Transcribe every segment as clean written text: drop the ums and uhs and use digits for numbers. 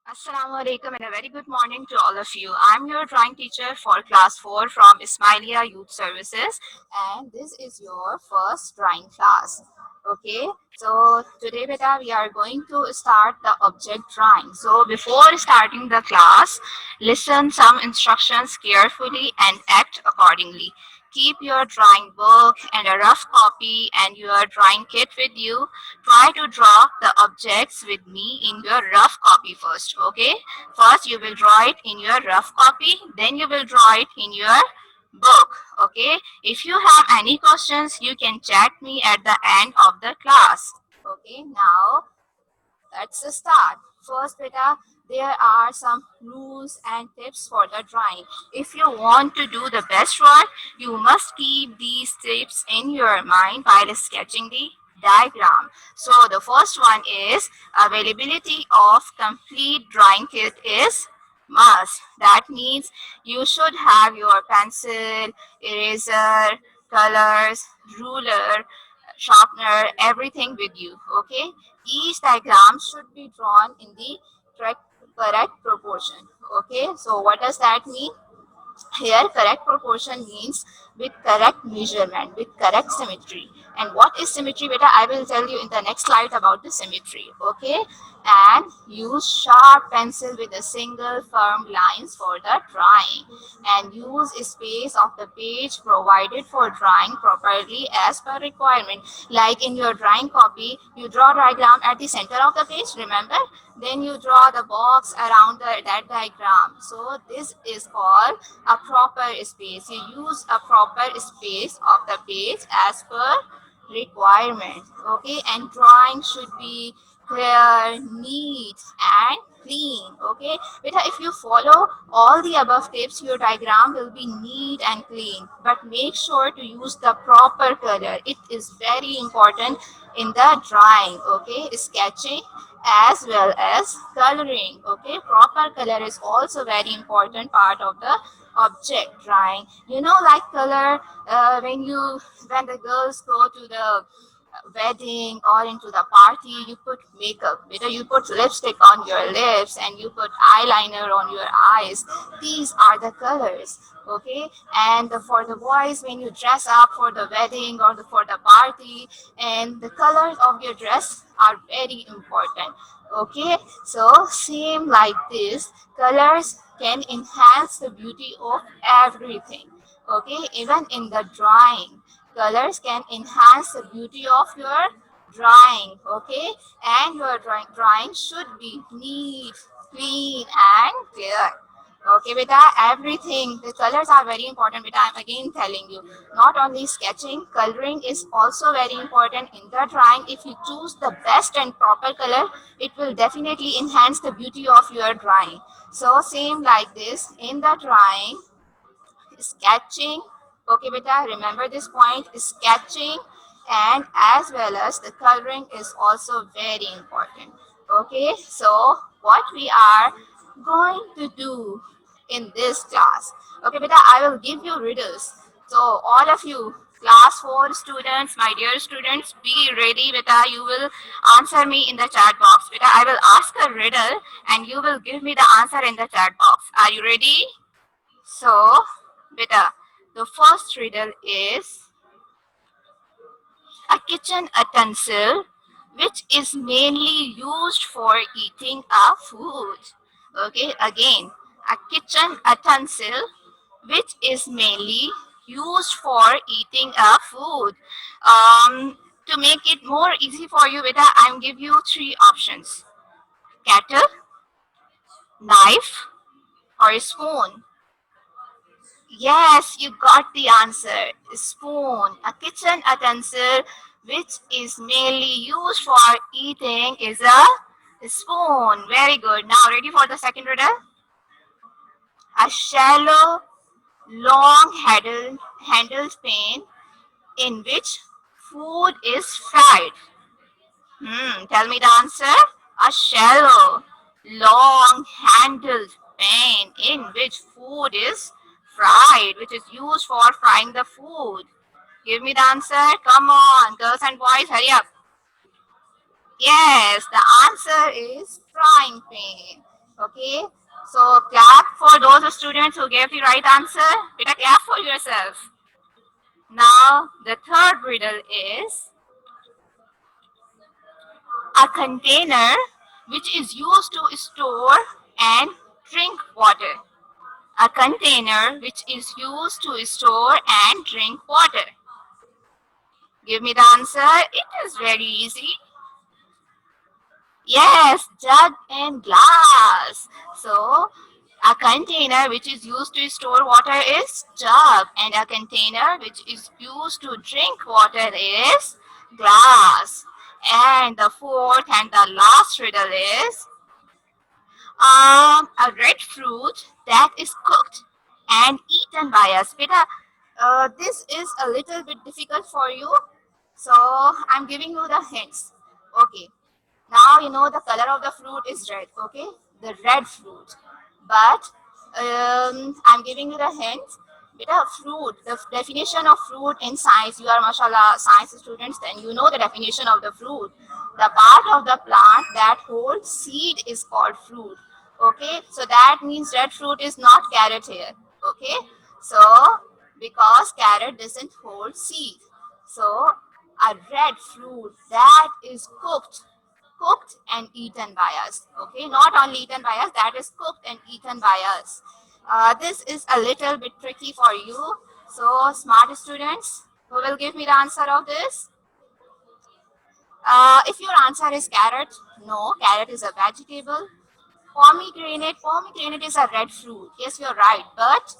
Assalamu alaikum and a very good morning to all of you. I'm your drawing teacher for class 4 from Ismailia Youth Services, and this is your first drawing class. Okay, so today beta we are going to start the object drawing. So before starting the class, listen some instructions carefully and act accordingly. Keep your drawing book and a rough copy and your drawing kit with you. Try to draw the objects with me in your rough copy first. Okay, first you will draw it in your rough copy, then you will draw it in your book. Okay, if you have any questions you can chat me at the end of the class. Okay, now let's start. First, beta, there are some rules and tips for the drawing. If you want to do the best one, you must keep these tips in your mind while sketching the diagram. So the first one is availability of complete drawing kit is must. That means you should have your pencil, eraser, colors, ruler, sharpener, everything with you. Okay, each diagram should be drawn in the correct, correct proportion. Okay, so what does that mean? Here, correct proportion means with correct measurement, with correct symmetry. And what is symmetry, beta? I will tell you in the next slide about the symmetry. Okay, and use sharp pencil with a single firm lines for the drawing, and use space of the page provided for drawing properly as per requirement. Like in your drawing copy, you draw diagram at the center of the page, remember? Then you draw the box around that diagram. So this is called a proper space. You use a proper space of the page as per requirement. Okay, and drawing should be clear, neat, and clean. Okay, beta, if you follow all the above tips, your diagram will be neat and clean. But make sure to use the proper color. It is very important in the drawing. Okay, sketching as well as coloring. Okay, proper color is also very important part of the object drawing. You know, like color, when the girls go to the wedding or into the party, you put makeup, you put lipstick on your lips and you put eyeliner on your eyes. These are the colors. Okay, and for the boys, when you dress up for the wedding or for the party, and the colors of your dress are very important. Okay, so same like this, colors can enhance the beauty of everything. Okay, even in the drawing, colors can enhance the beauty of your drawing. Okay, and your drawing should be neat, clean, and clear. Okay, beta, everything. The colors are very important, beta. I'm again telling you. Not only sketching, coloring is also very important in the drawing. If you choose the best and proper color, it will definitely enhance the beauty of your drawing. So, same like this in the drawing, sketching. Okay, beta, remember this point, sketching and as well as the coloring is also very important. Okay, so what we are going to do in this class. Okay, beta, I will give you riddles. So all of you class 4 students, my dear students, be ready, beta. You will answer me in the chat box. Beta, I will ask a riddle and you will give me the answer in the chat box. Are you ready? So, beta, the first riddle is a kitchen utensil which is mainly used for eating a food. Okay, again, a kitchen utensil which is mainly used for eating a food. To make it more easy for you, beta, I'm give you three options: kettle, knife, or spoon. Yes, you got the answer. Spoon. A kitchen utensil which is mainly used for eating is a spoon. Very good. Now ready for the second riddle? A shallow, long handled pan in which food is fried. Tell me the answer. A shallow, long-handled pan in which food is fried, which is used for frying the food. Give me the answer. Come on, girls and boys, hurry up. Yes, the answer is frying pan. Okay, so clap for those students who gave the right answer. Beta, clap for yourself. Now, the third riddle is a container which is used to store and drink water. A container which is used to store and drink water. Give me the answer. It is very easy. Yes, jug and glass. So, a container which is used to store water is jug, and a container which is used to drink water is glass. And the fourth and the last riddle is a red fruit that is cooked and eaten by us. Beta, this is a little bit difficult for you, so I'm giving you the hints. Okay, now you know the color of the fruit is red, okay? The red fruit. But I'm giving you the hint. Beta, fruit, the definition of fruit in science, you are mashallah science students, then you know the definition of the fruit. The part of the plant that holds seed is called fruit. Okay, so that means red fruit is not carrot here. Okay, so because carrot doesn't hold seed. So a red fruit that is cooked and eaten by us. Okay, not only eaten by us, that is cooked and eaten by us. This is a little bit tricky for you. So, smart students, who will give me the answer of this? If your answer is carrot, no, carrot is a vegetable. Pomegranate is a red fruit. Yes, you're right. But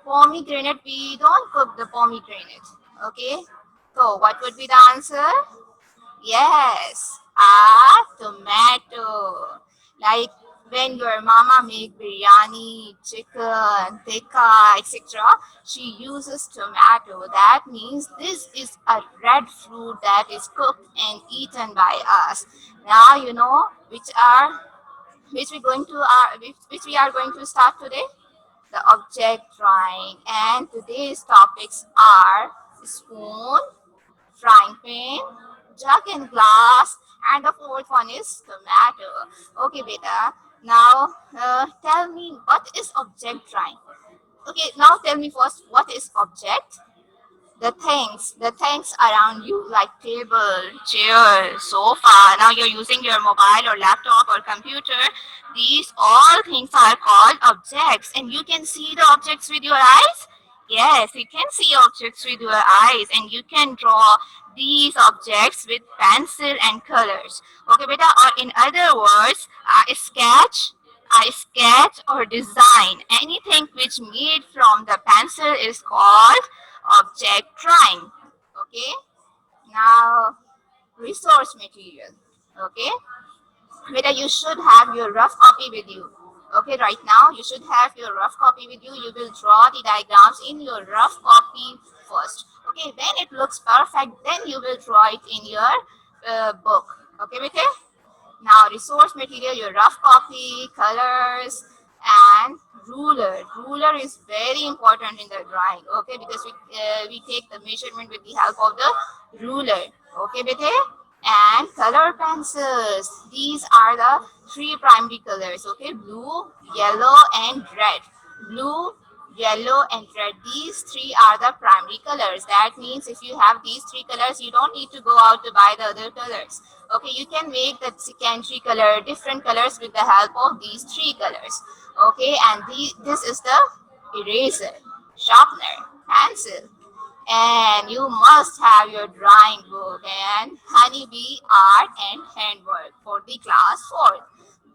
pomegranate, we don't cook the pomegranate. Okay. So, what would be the answer? Yes, a tomato. Like when your mama make biryani, chicken, tikka, etc., she uses tomato. That means this is a red fruit that is cooked and eaten by us. Now you know which we are going to start today. The object drawing, and today's topics are spoon, frying pan, jug and glass, and the fourth one is tomato. Okay, beta. Now, tell me what is object drawing? Okay, now tell me first what is object? The things around you like table, chair, sofa. Now you're using your mobile or laptop or computer. These all things are called objects, and you can see the objects with your eyes. Yes, you can see objects with your eyes, and you can draw these objects with pencil and colors. Okay, beta. Or in other words, I sketch or design anything which made from the pencil is called object drawing. Okay, now resource material. Okay, whether you should have your rough copy with you. Okay, right now you should have your rough copy with you. You will draw the diagrams in your rough copy first. Okay, when it looks perfect, then you will draw it in your book. Okay, Vijay? Now, resource material, your rough copy, colors, and ruler. Ruler is very important in the drawing, okay, because we take the measurement with the help of the ruler, okay, bete? And color pencils. These are the three primary colors, okay, blue, yellow, and red. Blue, yellow, and red. These three are the primary colors. That means if you have these three colors, you don't need to go out to buy the other colors. Okay, you can make the secondary color, different colors with the help of these three colors. Okay, and this is the eraser, sharpener, pencil. And you must have your drawing book and honeybee art and handwork for the class 4.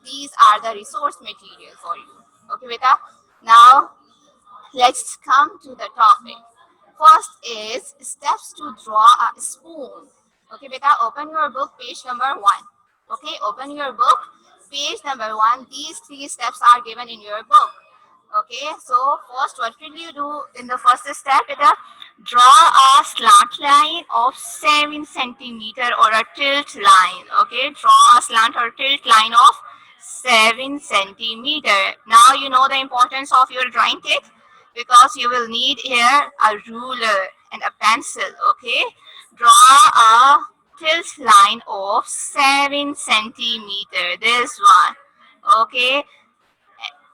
These are the resource material for you. Okay, beta. Now let's come to the topic. First is steps to draw a spoon. Okay, beta, open your book, page number 1. Okay, open your book, page number 1. These three steps are given in your book. Okay, so first, what will you do in the first step? Beta, draw a slant line of 7 centimeter or a tilt line. Okay, draw a slant or tilt line of 7 centimeter. Now you know the importance of your drawing kit because you will need here a ruler and a pencil. Okay, draw a tilt line of 7 centimeter. This one. Okay,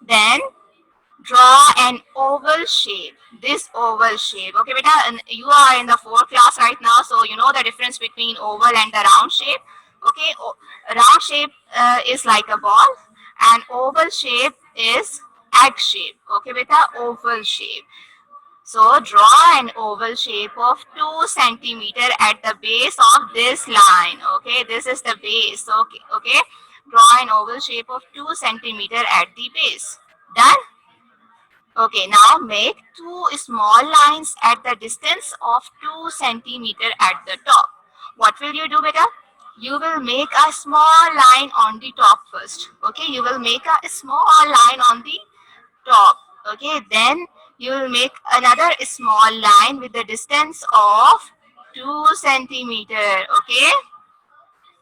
Then draw an oval shape. This oval shape. Okay, beta, and you are in the 4th class right now, so you know the difference between oval and the round shape. Okay, round shape is like a ball, and oval shape is egg shape. Okay, beta, oval shape. So draw an oval shape of 2 centimeter at the base of this line. Okay, this is the base. Okay, okay. Draw an oval shape of 2 centimeter at the base. Done? Okay, now make two small lines at the distance of 2 centimeter at the top. What will you do, beta? You will make a small line on the top first. Okay, you will make a small line on the top. Okay, then you will make another small line with the distance of 2 centimeter. Okay,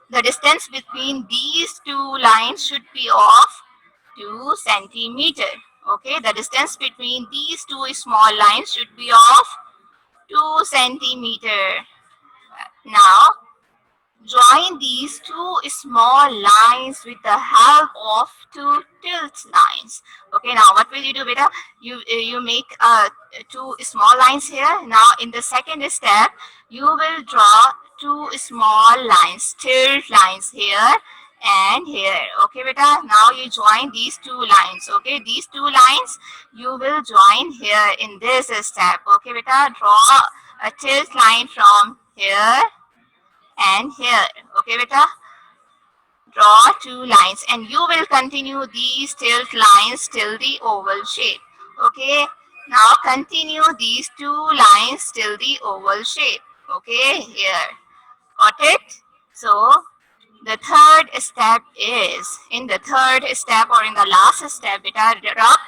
the distance between these two lines should be of 2 centimeter. Okay, the distance between these two small lines should be of 2 centimeter. Now join these two small lines with the help of two tilt lines. Okay, now what will you do, beta? You make two small lines here. Now in the second step, you will draw two small lines, tilt lines here and here. Okay, beta. Now you join these two lines. Okay, these two lines you will join here in this step. Okay, beta. Draw a tilt line from here and here. Okay, beta, draw two lines and you will continue these tilt lines till the oval shape. Okay, now continue these two lines till the oval shape. Okay, here, got it? So the third step is, in the third step or in the last step, beta, rub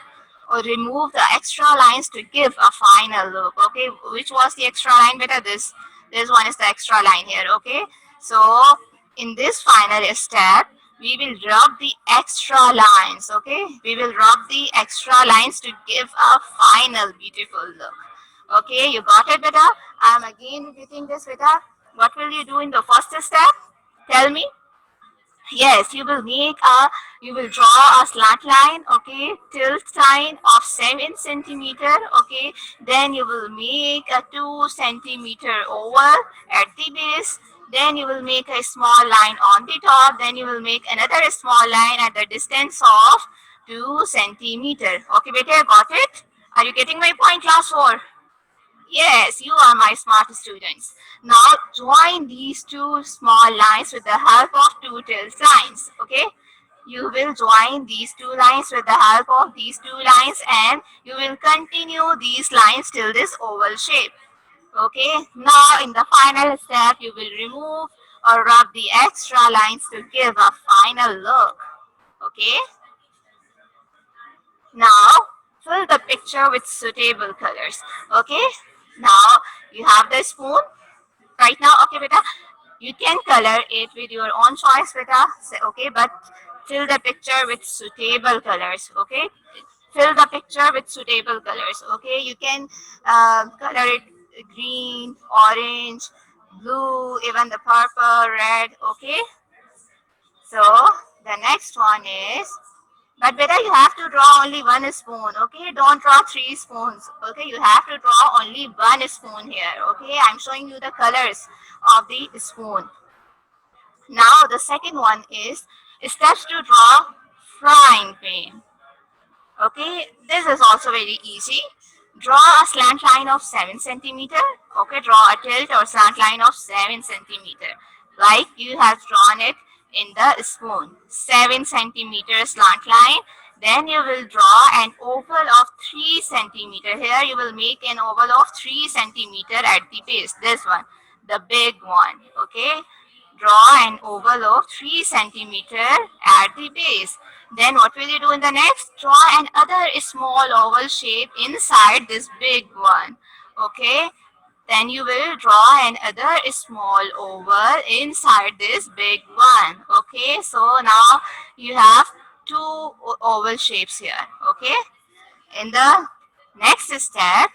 or remove the extra lines to give a final look. Okay, which was the extra line, beta? This one is the extra line here. Okay, so in this final step we will rub the extra lines. Okay, we will rub the extra lines to give a final beautiful look. Okay, you got it, beta? I'm again repeating this, beta. What will you do in the first step? Tell me. Yes, you will draw a slant line, okay, tilt line of 7 centimeter, okay. Then you will make a 2 centimeter oval at the base. Then you will make a small line on the top. Then you will make another small line at the distance of 2 centimeter. Okay, beta, got it? Are you getting my point, class 4? Yes, you are my smart students. Now join these two small lines with the help of two tilt lines. Okay, you will join these two lines with the help of these two lines and you will continue these lines till this oval shape. Okay, now in the final step you will remove or rub the extra lines to give a final look. Okay, now fill the picture with suitable colors. Okay, now you have the spoon right now. Okay, beta, you can color it with your own choice, beta. Okay, but fill the picture with suitable colors. Okay, fill the picture with suitable colors. Okay, you can color it green, orange, blue, even the purple, red. Okay, so the next one is, but better you have to draw only one spoon. Okay, don't draw three spoons. Okay, you have to draw only one spoon here. Okay, I'm showing you the colors of the spoon. Now the second one is steps to draw frying pan. Okay, this is also very easy. Draw a slant line of 7 centimeter. Okay, draw a tilt or slant line of 7 centimeter. Like you have drawn it in the spoon. 7 centimeter slant line. Then you will draw an oval of 3 centimeter. Here you will make an oval of 3 centimeter at the base. This one, the big one. Okay, draw an oval of 3 centimeter at the base. Then what will you do in the next? Draw another small oval shape inside this big one. Okay. Then you will draw another small oval inside this big one. Okay. So now you have two oval shapes here. Okay. In the next step,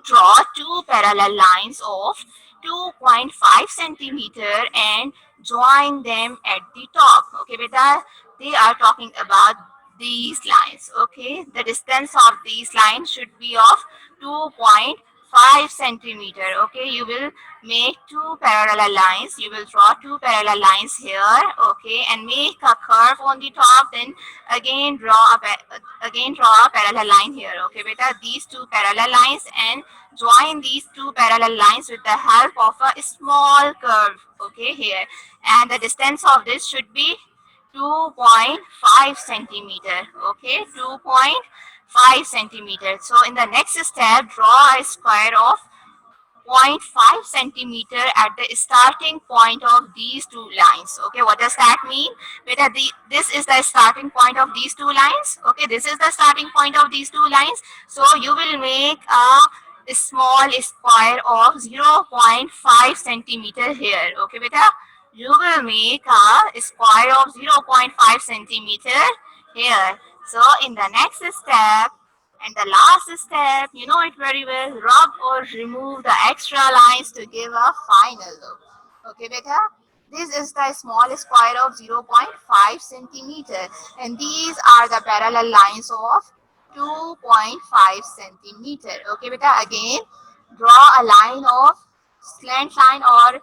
draw two parallel lines of 2.5 centimeter and join them at the top. Okay, beta, they are talking about these lines. Okay, the distance of these lines should be of 2.5 centimeter. Okay, you will make two parallel lines. You will draw two parallel lines here. Okay, and make a curve on the top. Then again draw a parallel line here. Okay, beta, these two parallel lines, and join these two parallel lines with the help of a small curve. Okay, here, and the distance of this should be 2.5 centimeter. Okay, 2.5 centimeter. So in the next step, draw a square of 0.5 centimeter at the starting point of these two lines. Okay, what does that mean? Beta, this is the starting point of these two lines. Okay, this is the starting point of these two lines. So you will make a small square of 0.5 centimeter here. Okay, beta, you will make a square of 0.5 centimeter here. So in the next step, and the last step, you know it very well, rub or remove the extra lines to give a final look. Okay, beta? This is the small square of 0.5 centimeter, and these are the parallel lines of 2.5 centimeter. Okay, beta? Again, draw a line of slant line or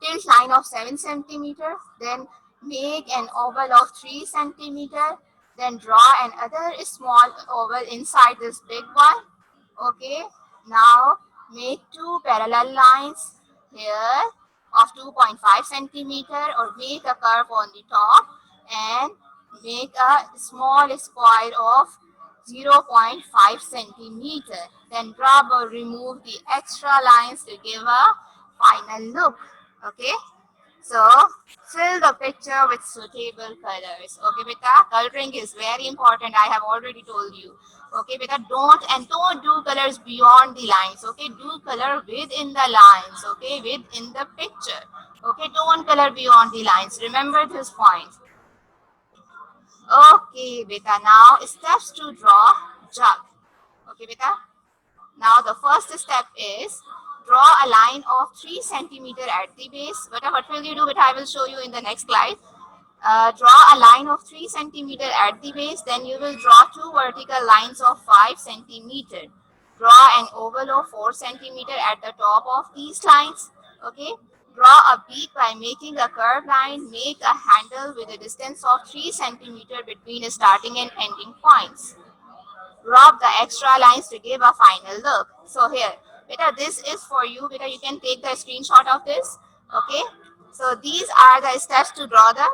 tilt line of 7 centimeter, then make an oval of 3 centimeter, then draw another small oval inside this big one. Okay, now make two parallel lines here of 2.5 centimeter, or make a curve on the top and make a small square of 0.5 centimeter. Then rub or remove the extra lines to give a final look. Okay, so fill the picture with suitable colors. Okay, beta, coloring is very important. I have already told you. Okay, beta, don't do colors beyond the lines. Okay, do color within the lines. Okay, within the picture. Okay, don't color beyond the lines. Remember this point. Okay, beta. Now steps to draw jug. Okay, beta. Now the first step is draw a line of 3 centimeter at the base. What will you do? What I will show you in the next slide. Draw a line of 3 centimeter at the base. Then you will draw two vertical lines of 5 centimeter. Draw an oval of 4 centimeter at the top of these lines. Okay. Draw a beak by making a curved line. Make a handle with a distance of 3 centimeter between starting and ending points. Rub the extra lines to give a final look. So here, beta, this is for you. Beta, you can take the screenshot of this. Okay. So these are the steps to draw the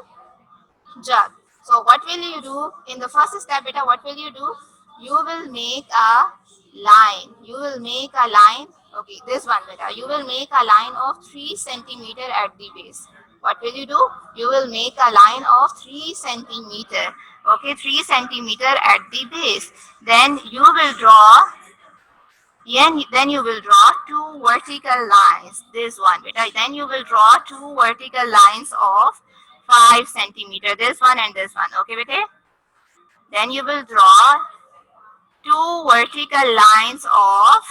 jug. So what will you do in the first step, beta? What will you do? You will make a line. You will make a line. Okay, this one, beta. You will make a line of 3 centimeter at the base. What will you do? You will make a line of 3 centimeter. Okay, 3 centimeter at the base. Then you will draw. Then you will draw two vertical lines. This one, beta. Then you will draw two vertical lines of 5 centimeter. This one and this one. Okay, beta. Then you will draw two vertical lines of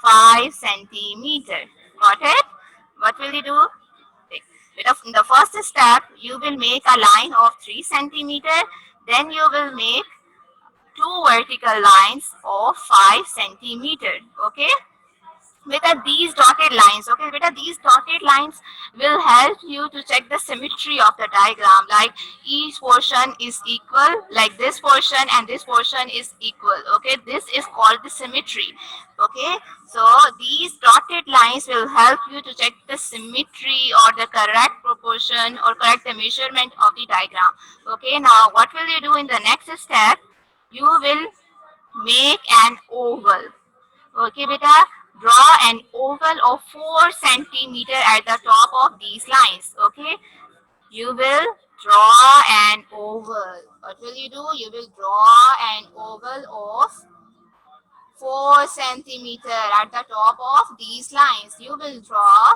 5 centimeter. Got it? What will you do? In the first step, you will make a line of 3 centimeter. Then you will make two vertical lines of 5 centimeter. Okay, beta, these dotted lines. Okay, beta, these dotted lines will help you to check the symmetry of the diagram, like each portion is equal, like this portion and this portion is equal. Okay, this is called the symmetry. Okay, so these dotted lines will help you to check the symmetry or the correct proportion or correct the measurement of the diagram. Okay, now what will you do in the next step? You will make an oval. Okay, beta, draw an oval of 4 centimeter at the top of these lines. Okay, you will draw an oval. What will you do? You will draw an oval of 4 centimeter at the top of these lines. You will draw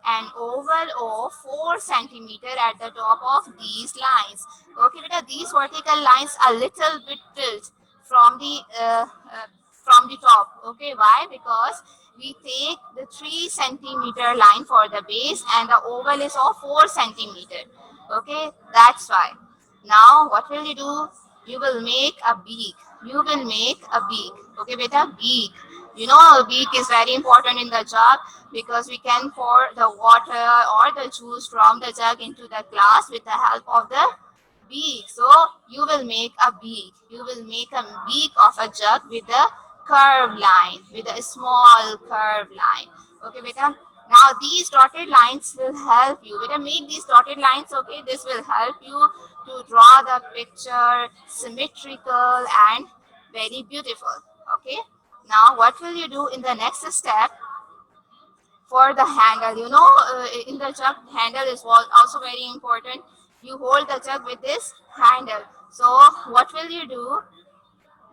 an oval of 4 centimeter at the top of these lines. Okay, beta, these vertical lines are little bit tilt from the top. Okay, why? Because we take the 3 centimeter line for the base and the oval is of 4 centimeter. Okay, that's why. Now what will you do? You will make a beak. You will make a beak. Okay, beta, beak. You know, a beak is very important in the jug because we can pour the water or the juice from the jug into the glass with the help of the beak. So you will make a beak. You will make a beak of a jug with a curved line, with a small curved line. Okay, beta. Now these dotted lines will help you. Beta, make these dotted lines. Okay, this will help you to draw the picture symmetrical and very beautiful. Okay. Now what will you do in the next step? For the handle, you know, in the jug handle is also very important. You hold the jug with this handle. So what will you do?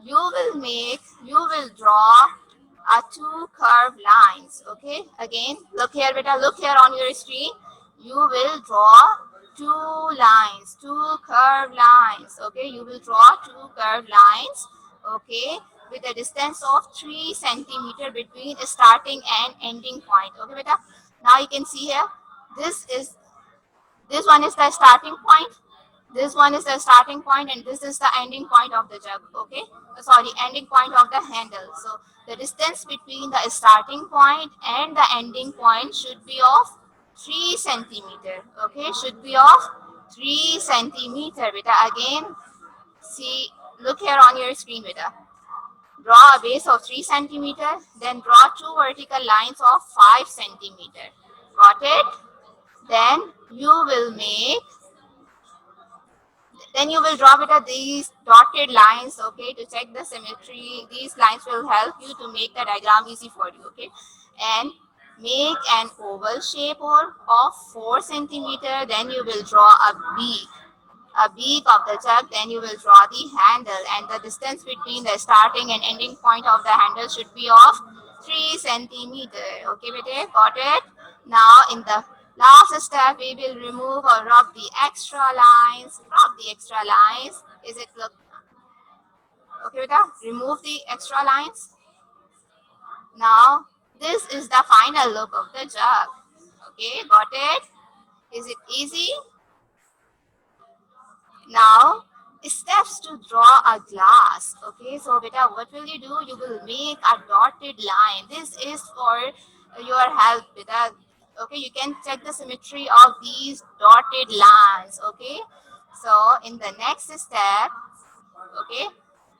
You will draw two curved lines. Okay, again, look here, beta, look here on your screen. You will draw two curved lines. Okay, you will draw two curved lines. Okay, with a distance of 3 centimeter between starting and ending point. Okay, beta. Now you can see here. This is this one is the starting point, this one is the starting point, and this is the ending point of the jug. Okay, sorry, ending point of the handle. So the distance between the starting point and the ending point should be of 3 centimeter. Okay, should be of 3 centimeter, beta. Again, see, look here on your screen, beta. Draw a base of 3 centimeter, then draw two vertical lines of 5 centimeter. Got it? Then you will make then you will draw it at these dotted lines. Okay, to check the symmetry, these lines will help you to make the diagram easy for you. Okay, and make an oval shape or of 4 centimeter. Then you will draw a beak of the jug. Then you will draw the handle, and the distance between the starting and ending point of the handle should be of 3 centimeter. Okay, beta, got it? Now in the last step, we will remove or rub the extra lines. Rub the extra lines. Is it look okay, beta? Remove the extra lines. Now this is the final look of the jug. Okay, got it? Is it easy? Now, steps to draw a glass. Okay, so beta, what will you do? You will make a dotted line. This is for your help, beta. Okay, you can check the symmetry of these dotted lines. Okay, so in the next step, okay,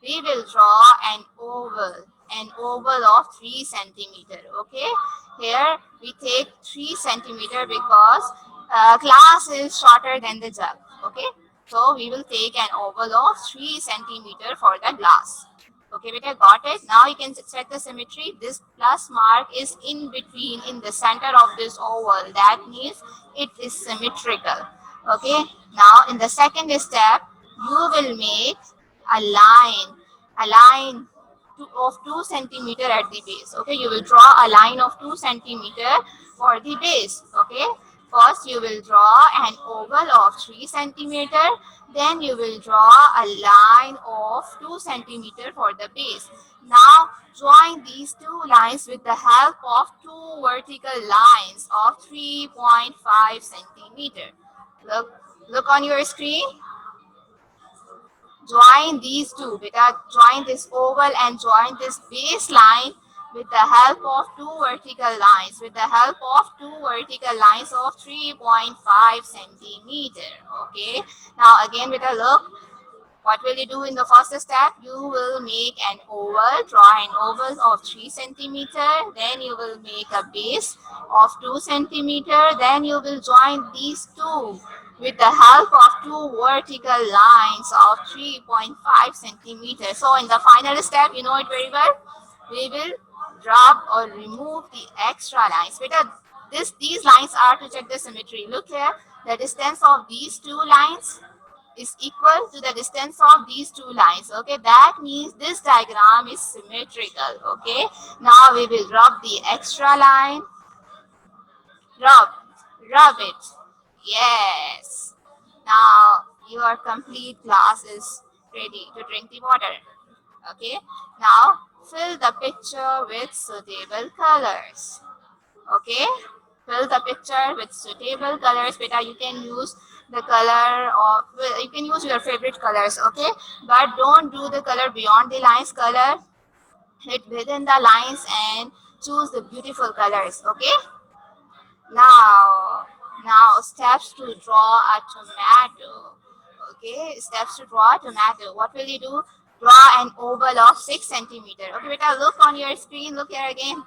we will draw an oval of 3 centimeter. Okay, here we take 3 centimeter because glass is shorter than the jug. Okay, so we will take an oval of 3 centimeter for the glass. Okay, beta, got it? Now you can check the symmetry. This plus mark is in between, in the center of this oval. That means it is symmetrical. Okay, now in the second step, you will make a line of 2 centimeter at the base. Okay, you will draw a line of 2 centimeter for the base. Okay, first you will draw an oval of 3 centimeter, then you will draw a line of 2 centimeter for the base. Now join these two lines with the help of two vertical lines of 3.5 centimeter. Look on your screen. Join these two, beta. Join this oval and join this baseline with the help of two vertical lines. With the help of two vertical lines of 3.5 centimeter. Okay. Now again, beta, look. What will you do in the first step? You will make an oval, draw an oval of 3 centimeter. Then you will make a base of 2 centimeter. Then you will join these two with the help of two vertical lines of 3.5 centimeter. So in the final step, you know it very well, we will drop or remove the extra lines. Because these lines are to check the symmetry. Look here, the distance of these two lines is equal to the distance of these two lines. Okay, that means this diagram is symmetrical. Okay, now we will rub the extra line. Rub it. Yes. Now your complete glass is ready to drink the water. Okay, now fill the picture with suitable colors. Okay, fill the picture with suitable colors. Beta, you can use the color of, well, you can use your favorite colors, okay, but don't do the color beyond the lines. Color it within the lines and choose the beautiful colors, okay. Now steps to draw a tomato. Okay, steps to draw a tomato. What will you do? Draw an oval of 6 centimeter. Okay, beta, look on your screen. Look here again.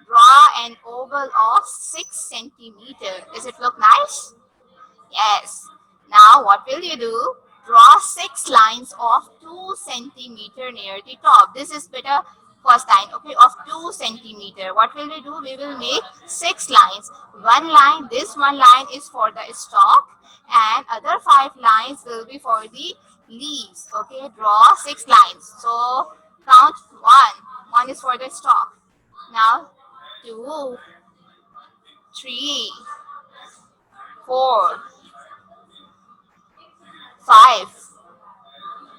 Draw an oval of 6 centimeter. Does it look nice? Yes. Now what will you do? Draw 6 lines of 2 centimeter near the top. This is better first line, okay, of 2 centimeter. What will we do? We will make 6 lines. One line, this one line is for the stalk and other 5 lines will be for the leaves. Okay, draw 6 lines. So count 1. 1 is for the stalk. Now 2, 3, 4, 5,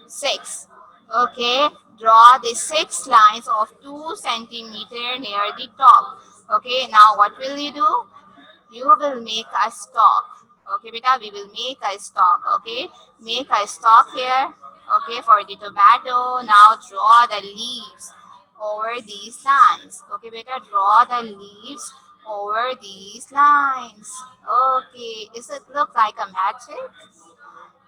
6. Okay, draw the 6 lines of 2 centimeter near the top. Okay, now what will you do? You will make a stalk. Okay, beta, we will make a stalk. Okay, make a stalk here. Okay, for the tomato. Now draw the leaves over these lines. Okay, beta, draw the leaves over these lines. Okay, does it look like a magic?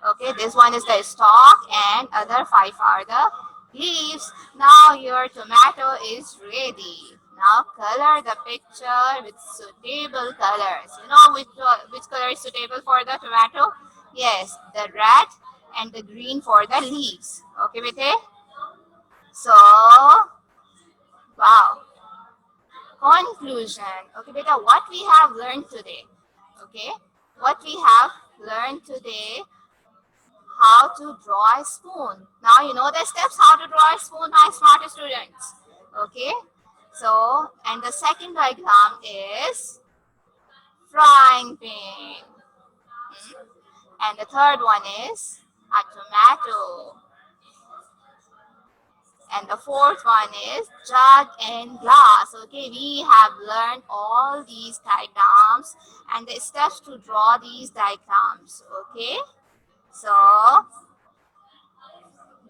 Okay, this one is the stalk and other 5 are the leaves. Now your tomato is ready. Now color the picture with suitable colors. You know which color is suitable for the tomato? Yes, the red and the green for the leaves. Okay, bete? So, wow. Conclusion. Okay, beta, what we have learned today? Okay, what we have learned today, how to draw a spoon. Now you know the steps how to draw a spoon, my smart students. Okay. So, and the second diagram is frying pan. And the third one is a tomato. And the fourth one is jug and glass. Okay, we have learned all these diagrams and the steps to draw these diagrams. Okay, so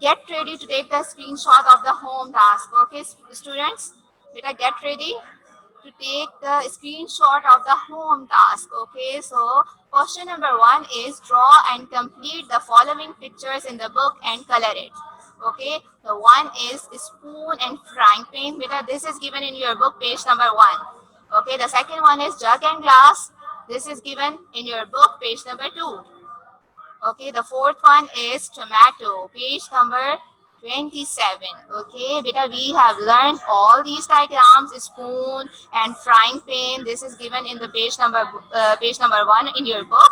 get ready to take the screenshot of the home task. Okay, students, better get ready to take the screenshot of the home task. Okay, so question number 1 is draw and complete the following pictures in the book and color it. Okay, the one is spoon and frying pan. Beta, this is given in your book, page number 1. Okay, the second one is jug and glass. This is given in your book, page number 2. Okay, the fourth one is tomato, page number 27. Okay, beta, we have learned all these diagrams, spoon and frying pan. This is given in the page number 1 in your book.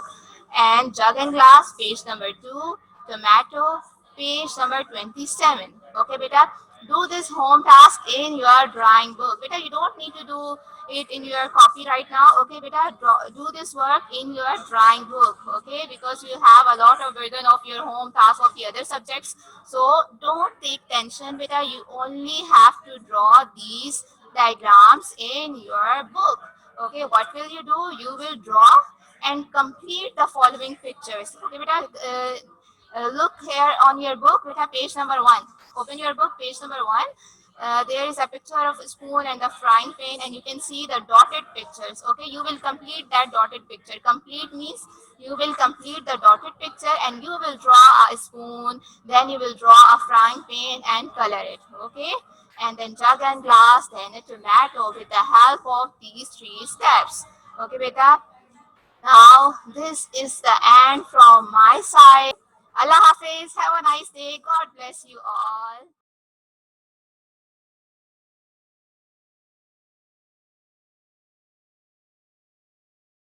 And jug and glass, page number 2. Tomato, page number 27. Okay, beta, do this home task in your drawing book. Beta, you don't need to do it in your copy right now. Okay, beta, do this work in your drawing book. Okay, because you have a lot of burden of your home task of the other subjects. So don't take tension, beta. You only have to draw these diagrams in your book. Okay, what will you do? You will draw and complete the following pictures. Okay, beta, look here on your book, beta, page number 1. Open your book, page number 1. There is a picture of a spoon and the frying pan, and you can see the dotted pictures. Okay, you will complete that dotted picture. Complete means you will complete the dotted picture and you will draw a spoon, then you will draw a frying pan and color it. Okay, and then jug and glass, then a tomato with the help of these 3 steps. Okay, beta. Now this is the end from my side. Allah Hafiz. Have a nice day. God bless you all.